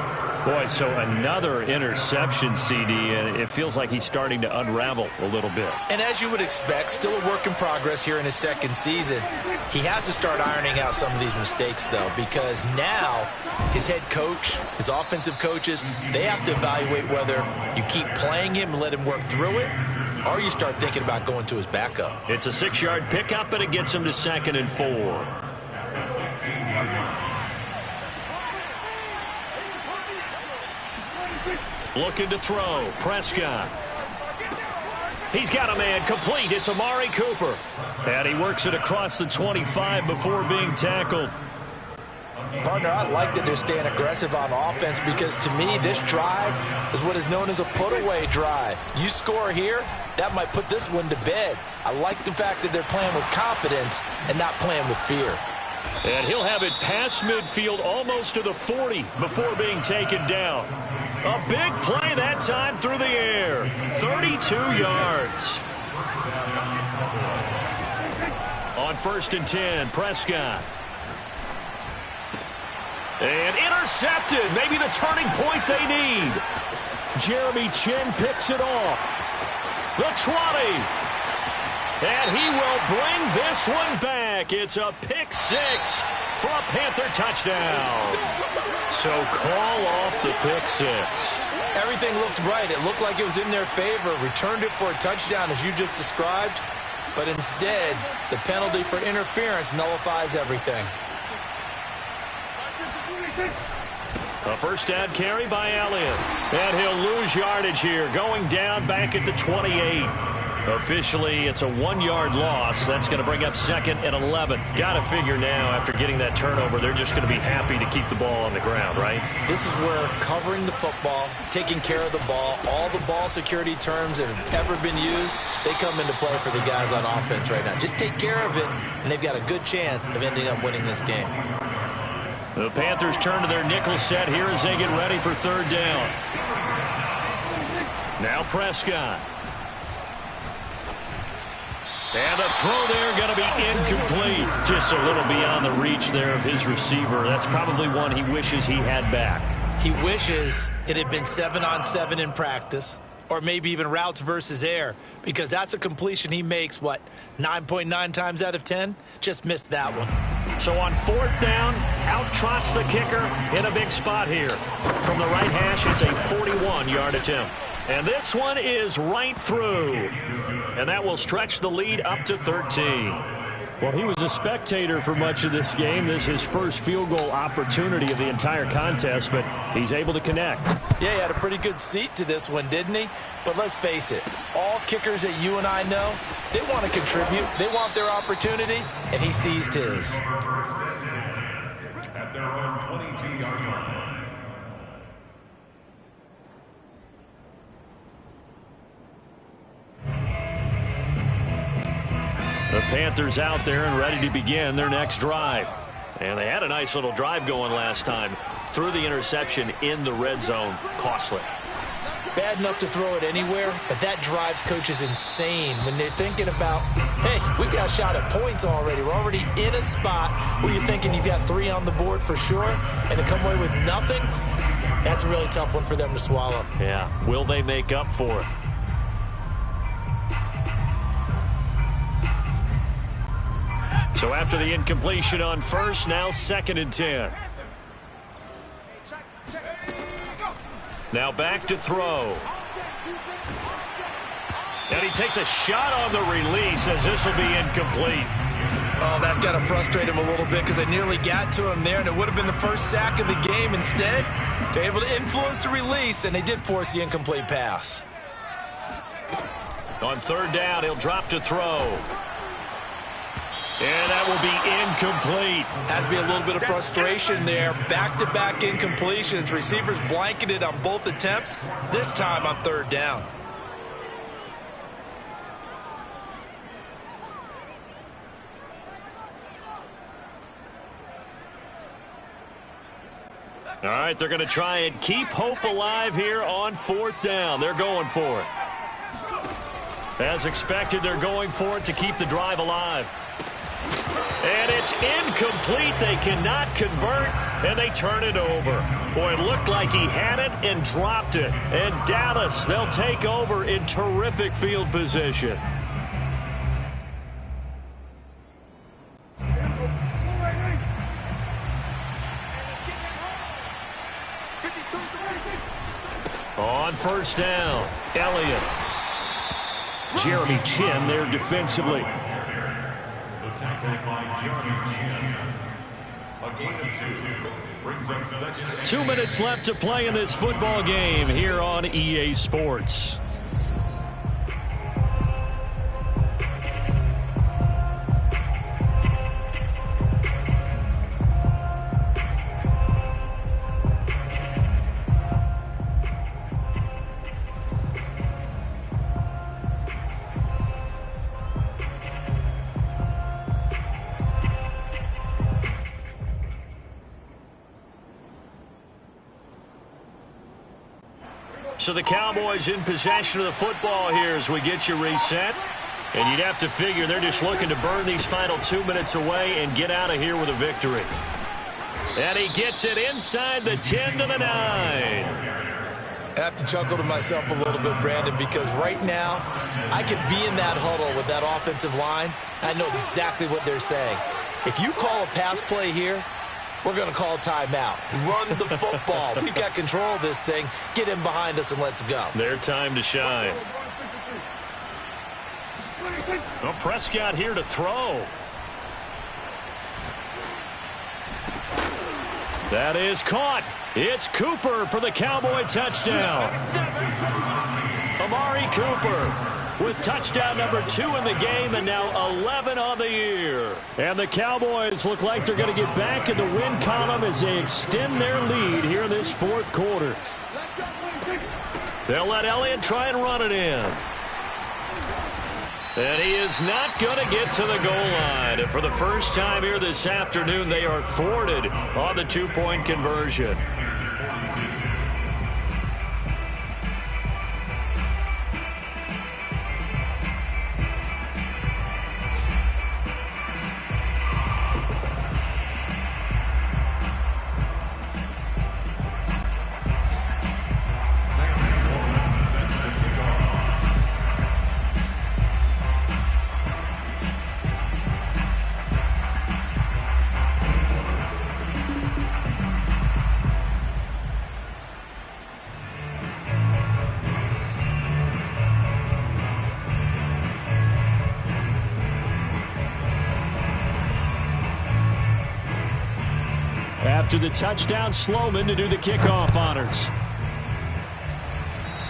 Boy, so another interception, CD, and it feels like he's starting to unravel a little bit. And as you would expect, still a work in progress here in his 2nd season. He has to start ironing out some of these mistakes, though, because now his head coach, his offensive coaches, they have to evaluate whether you keep playing him and let him work through it, or you start thinking about going to his backup. It's a 6-yard pickup, and it gets him to 2nd and 4. Looking to throw. Prescott. He's got a man complete. It's Amari Cooper. And he works it across the 25 before being tackled. Partner, I like that they're staying aggressive on offense because, to me, this drive is what is known as a put-away drive. You score here, that might put this one to bed. I like the fact that they're playing with confidence and not playing with fear. And he'll have it past midfield almost to the 40 before being taken down. A big play that time through the air. 32 yards. On 1st and 10, Prescott. And intercepted. Maybe the turning point they need. Jeremy Chin picks it off. The 20. And he will bring this one back. It's a pick 6 for a Panther touchdown. So call off the pick 6. Everything looked right. It looked like it was in their favor. Returned it for a touchdown, as you just described. But instead, the penalty for interference nullifies everything. A first down carry by Elliott. And he'll lose yardage here, going down back at the 28. Officially, it's a 1-yard loss. That's going to bring up 2nd and 11. Got to figure now, after getting that turnover, they're just going to be happy to keep the ball on the ground, right? This is where covering the football, taking care of the ball, all the ball security terms that have ever been used, they come into play for the guys on offense right now. Just take care of it, and they've got a good chance of ending up winning this game. The Panthers turn to their nickel set here as they get ready for 3rd down. Now Prescott. And the throw there going to be incomplete. Just a little beyond the reach there of his receiver. That's probably one he wishes he had back. He wishes it had been 7-on-7 in practice, or maybe even routes versus air, because that's a completion he makes, 9.9 times out of 10? Just missed that one. So on 4th down, out trots the kicker in a big spot here. From the right hash, it's a 41-yard attempt. And this one is right through. And that will stretch the lead up to 13. Well, he was a spectator for much of this game. This is his first field goal opportunity of the entire contest, but he's able to connect. Yeah, he had a pretty good seat to this one, didn't he? But let's face it, all kickers that you and I know, they want to contribute. They want their opportunity, and he seized his. At their own 22-yard line. The Panthers out there and ready to begin their next drive. And they had a nice little drive going last time. Threw the interception in the red zone. Costly. Bad enough to throw it anywhere, but that drives coaches insane when they're thinking about, hey, we got a shot at points already. We're already in a spot where you're thinking you got 3 on the board for sure, and to come away with nothing, that's a really tough one for them to swallow. Yeah. Will they make up for it? So after the incompletion on 1st, now 2nd and 10. Now back to throw. And he takes a shot on the release as this will be incomplete. Oh, that's got to frustrate him a little bit because they nearly got to him there, and it would have been the first sack of the game. Instead, they're able to influence the release, and they did force the incomplete pass. On 3rd down, he'll drop to throw. And that will be incomplete. Has to be a little bit of frustration there. Back-to-back incompletions. Receivers blanketed on both attempts, this time on 3rd down. All right, they're going to try and keep hope alive here on 4th down. They're going for it. As expected, they're going for it to keep the drive alive. And it's incomplete. They cannot convert, and they turn it over. Boy, it looked like he had it and dropped it. And Dallas, they'll take over in terrific field position. On 1st down, Elliott. Jeremy Chin there defensively. The tackle by Jeremy Chin. A gain of 2 brings up 2nd. 2 minutes left to play in this football game here on EA Sports. So the Cowboys in possession of the football here as we get you reset. And you'd have to figure they're just looking to burn these final 2 minutes away and get out of here with a victory. And he gets it inside the 10 to the 9. I have to chuckle to myself a little bit, Brandon, because right now I could be in that huddle with that offensive line. I know exactly what they're saying. If you call a pass play here, we're going to call a timeout. Run the football. We've got control of this thing. Get in behind us and let's go. Their time to shine. Well, Prescott here to throw. That is caught. It's Cooper for the Cowboy touchdown. Amari Cooper with touchdown number 2 in the game and now 11 on the year. And the Cowboys look like they're going to get back in the win column as they extend their lead here in this fourth quarter. They'll let Elliott try and run it in. And he is not going to get to the goal line. And for the first time here this afternoon, they are thwarted on the 2-point conversion. After the touchdown, Sloman to do the kickoff honors.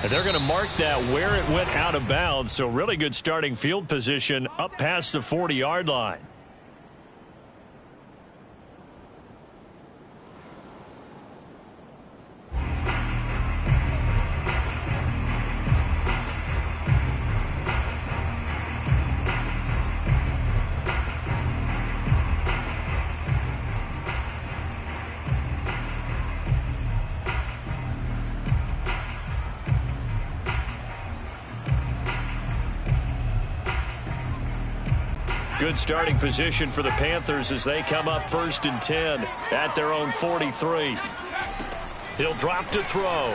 And they're going to mark that where it went out of bounds, so really good starting field position up past the 40-yard line. Good starting position for the Panthers as they come up 1st and 10 at their own 43. He'll drop to throw.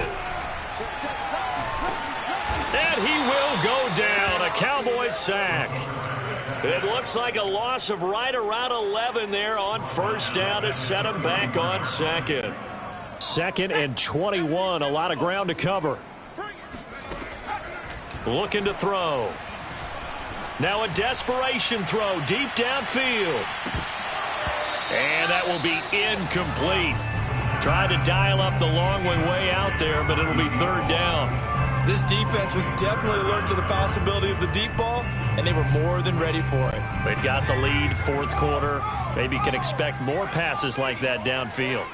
And he will go down. A Cowboys sack. It looks like a loss of right around 11 there on 1st down to set him back on 2nd. 2nd and 21. A lot of ground to cover. Looking to throw. Now a desperation throw deep downfield. And that will be incomplete. Tried to dial up the long way out there, but it'll be 3rd down. This defense was definitely alert to the possibility of the deep ball, and they were more than ready for it. They've got the lead, 4th quarter. Maybe can expect more passes like that downfield.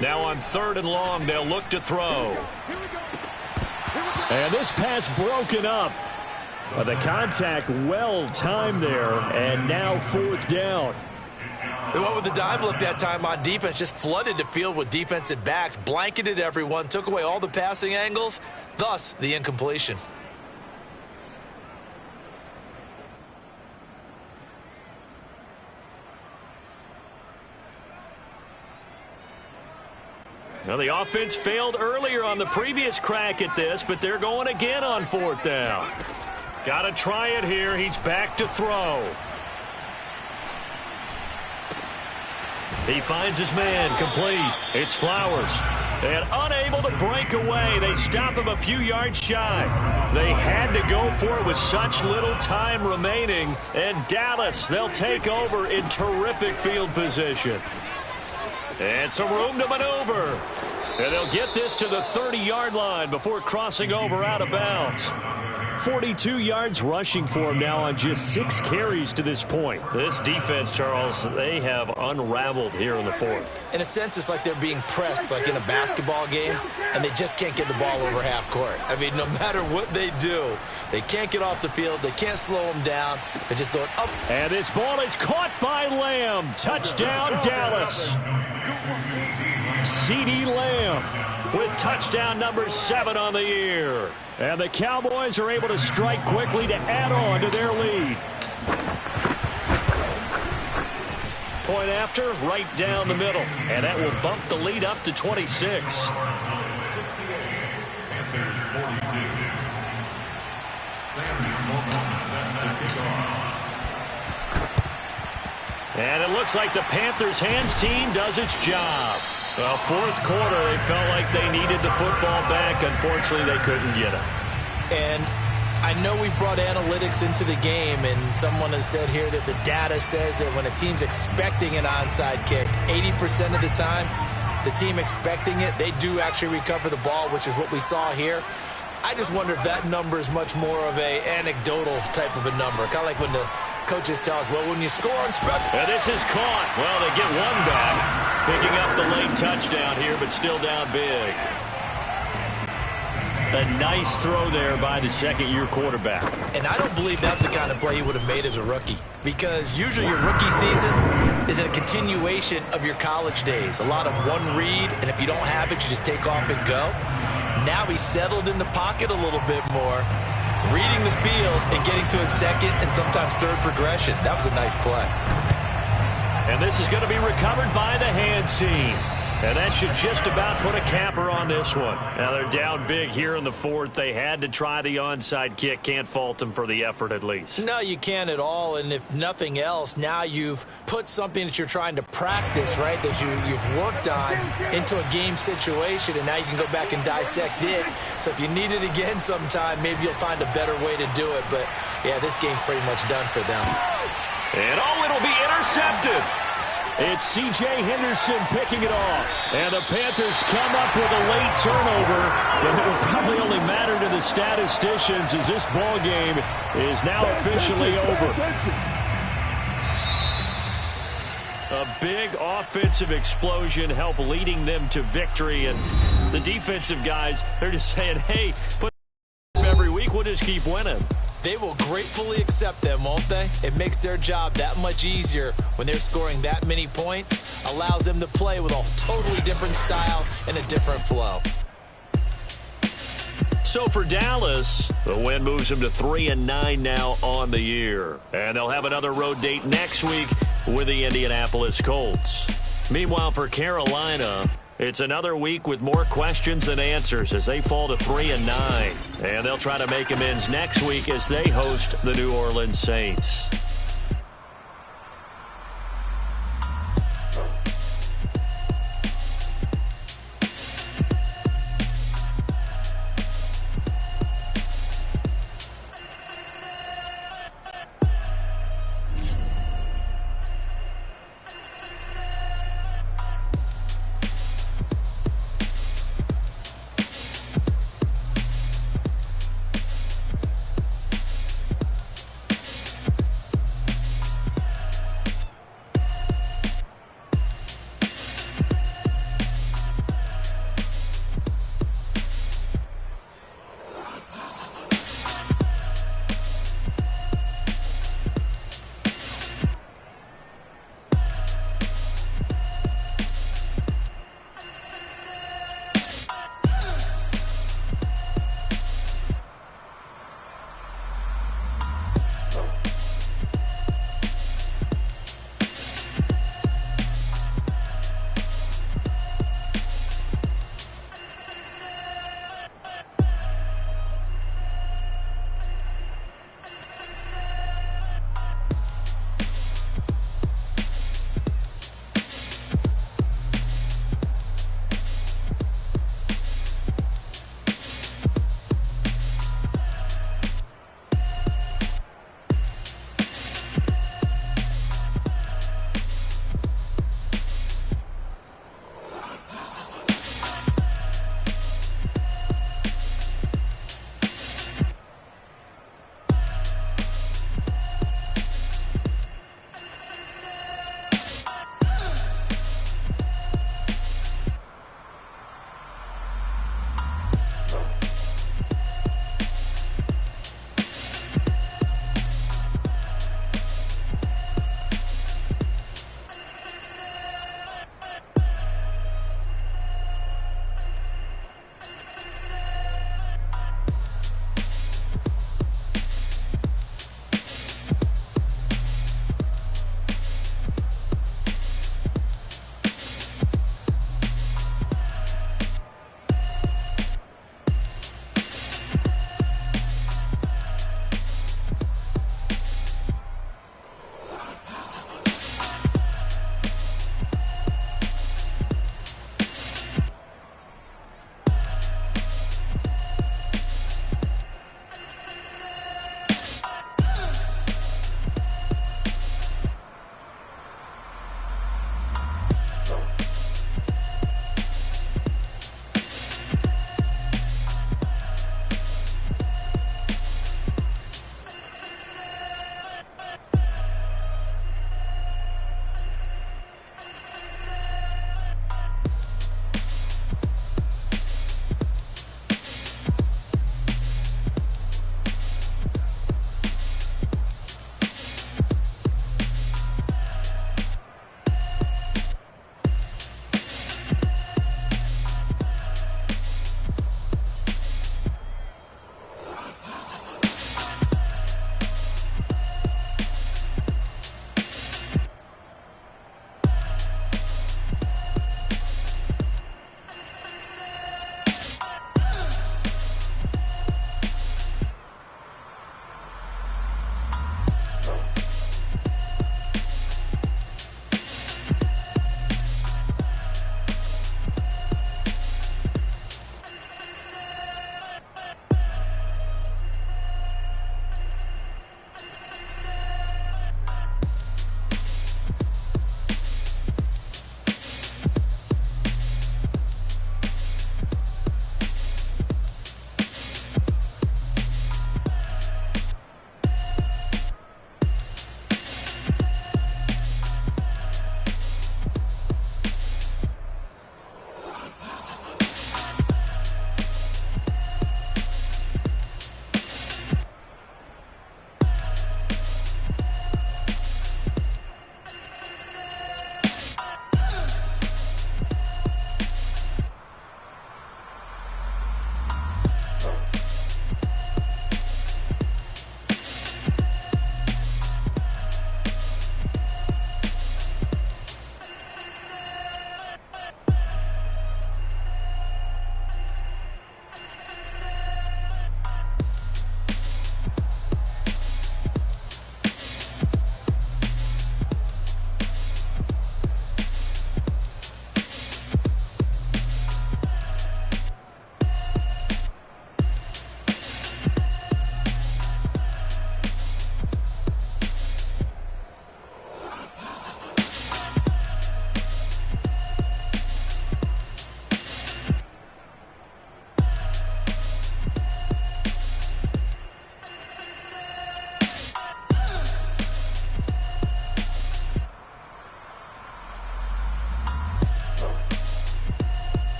Now on 3rd and long, they'll look to throw. And this pass broken up. The contact well timed there, and now 4th down. They went with the dime look that time on defense, just flooded the field with defensive backs, blanketed everyone, took away all the passing angles, thus the incompletion. Now the offense failed earlier on the previous crack at this, but they're going again on 4th down. Got to try it here. He's back to throw. He finds his man complete. It's Flowers. And unable to break away. They stop him a few yards shy. They had to go for it with such little time remaining. And Dallas, they'll take over in terrific field position. And some room to maneuver. And they'll get this to the 30-yard line before crossing over out of bounds. 42 yards rushing for him now on just 6 carries to this point. This defense, Charles, they have unraveled here in the 4th. In a sense, it's like they're being pressed like in a basketball game, and they just can't get the ball over half court. I mean, no matter what they do, they can't get off the field. They can't slow them down. They're just going up. And this ball is caught by Lamb. Touchdown, Dallas. CeeDee Lamb. with touchdown number 7 on the year. And the Cowboys are able to strike quickly to add on to their lead. Point after, right down the middle. And that will bump the lead up to 26. And it looks like the Panthers' hands team does its job. Well, fourth quarter, they felt like they needed the football back. Unfortunately, they couldn't get it. And I know we brought analytics into the game, and someone has said here that the data says that when a team's expecting an onside kick, 80% of the time, the team expecting it, they do actually recover the ball, which is what we saw here. I just wonder if that number is much more of a anecdotal type of a number, kind of like when the coaches tell us, well, when you score on special. And this is caught. Well, they get one back, picking up the late touchdown here, but still down big. A nice throw there by the second-year quarterback. And I don't believe that's the kind of play he would have made as a rookie, because usually your rookie season is a continuation of your college days. A lot of one read, and if you don't have it, you just take off and go. Now he's settled in the pocket a little bit more, reading the field and getting to a second and sometimes third progression. That was a nice play. And this is going to be recovered by the hands team. And that should just about put a capper on this one. Now they're down big here in the fourth. They had to try the onside kick. Can't fault them for the effort at least. No, you can't at all. And if nothing else, now you've put something that you're trying to practice, right, that you've worked on into a game situation, and now you can go back and dissect it. So if you need it again sometime, maybe you'll find a better way to do it. But, yeah, this game's pretty much done for them. And, oh, it'll be intercepted. It's C.J. Henderson picking it off. And the Panthers come up with a late turnover, but it will probably only matter to the statisticians as this ball game is now officially over. A big offensive explosion helped leading them to victory. And the defensive guys, they're just saying, hey, put every week, we'll just keep winning. They will gratefully accept them, won't they? It makes their job that much easier when they're scoring that many points. Allows them to play with a totally different style and a different flow. So for Dallas, the win moves them to 3-9 now on the year. And they'll have another road date next week with the Indianapolis Colts. Meanwhile, for Carolina, it's another week with more questions than answers as they fall to 3-9. And they'll try to make amends next week as they host the New Orleans Saints.